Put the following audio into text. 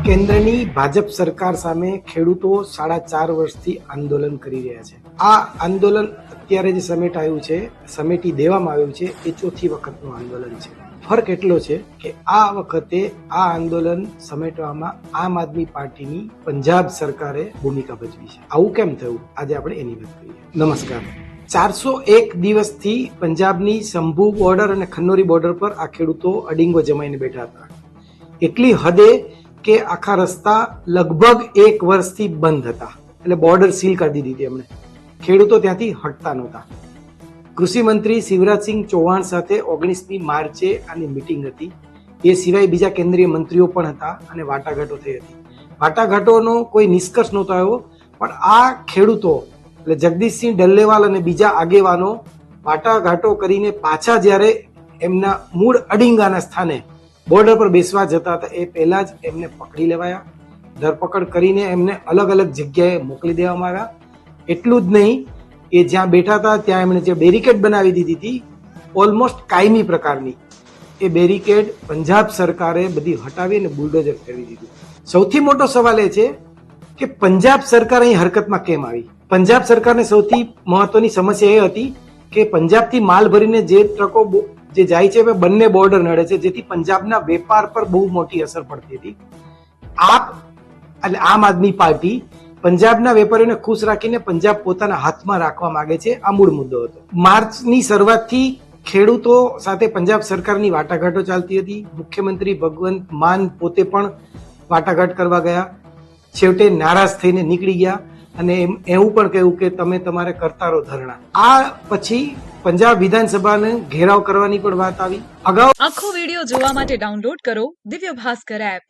કેન્દ્રની ભાજપ સરકાર સામે ખેડૂતો 4.5 વર્ષથી આંદોલન કરી રહ્યા છે. આ આંદોલન અત્યારે જે સમેટી દેવામાં આવ્યું છે એ ચોથી વખતનું આંદોલન છે. ફરક એટલો છે કે આ વખતે આ આંદોલન સમેટવામાં આમ આદમી પાર્ટીની પંજાબ સરકારે ભૂમિકા ભજવી છે. આવું કેમ થયું આજે આપણે એની વાત કરીએ. નમસ્કાર. 401 દિવસથી પંજાબની શંભુ બોર્ડર અને ખન્નોરી બોર્ડર પર આ ખેડૂતો અડીંગો જમાઈને બેઠા હતા. એટલી હદે કે આખા રસ્તા લગભગ 1 વર્ષથી બંધ હતા. એટલે બોર્ડર સીલ કરી દીધી હતી એમણે. ખેડૂતો ત્યાંથી હટતા નહોતા. કૃષિ મંત્રી શિવરાજસિંહ ચૌહાણ સાથે 19મી માર્ચે આની મિટિંગ હતી. એ સિવાય બીજા કેન્દ્રીય મંત્રીઓ પણ હતા અને વાટાઘાટો થઈ હતી. વાટાઘાટોનો કોઈ નિષ્કર્ષ નહોતો આવ્યો, પણ આ ખેડૂતો એટલે જગદીશસિંહ ડલ્લેવાલ અને બીજા આગેવાનો વાટાઘાટો કરીને પાછા જ્યારે એમના મૂળ અડીંગાના સ્થાને બોર્ડર પર બેસવા જતા હતા એ પહેલા જ એમને પકડી લેવાયા. ધરપકડ કરીને એમને અલગ અલગ જગ્યાએ મોકલી દેવામાં આવ્યા. એટલું જ નહીં, એ જ્યાં બેઠા હતા ત્યાં એમણે જે બેરિકેડ બનાવી દીધી હતી ઓલમોસ્ટ કાયમી પ્રકારની, એ બેરિકેડ પંજાબ સરકારે બધી હટાવીને બુલડોઝર ફેરવી દીધું. સૌથી મોટો સવાલ એ છે કે પંજાબ સરકાર અહીં હરકતમાં કેમ આવી. પંજાબ સરકારને સૌથી મહત્વની સમસ્યા એ હતી કે પંજાબથી માલ ભરીને જે ટ્રકો જે જાય છે બંને બોર્ડર નડે છે, જેથી પંજાબના વેપાર પર બહુ મોટી અસર પડતી હતી. આમ આદમી પાર્ટી પંજાબના વેપારીઓને ખુશ રાખીને પંજાબ પોતાના હાથમાં રાખવા માંગે છે. આ મૂળ મુદ્દો હતો. માર્ચની શરૂઆતથી ખેડૂતો સાથે પંજાબ સરકારની વાટાઘાટો ચાલતી હતી. મુખ્યમંત્રી ભગવંત માન પોતે પણ વાટાઘાટ કરવા ગયા. છેવટે નારાજ થઈને નીકળી ગયા અને એવું પણ કહ્યું કે તમે તમારે કરતા રહો ધરણા. આ પછી પંજાબ વિધાનસભાને ઘેરાવ કરવાની પણ વાત આવી. અગાઉ આખો વિડિયો જોવા માટે ડાઉનલોડ કરો દિવ્ય ભાસ્કર એપ.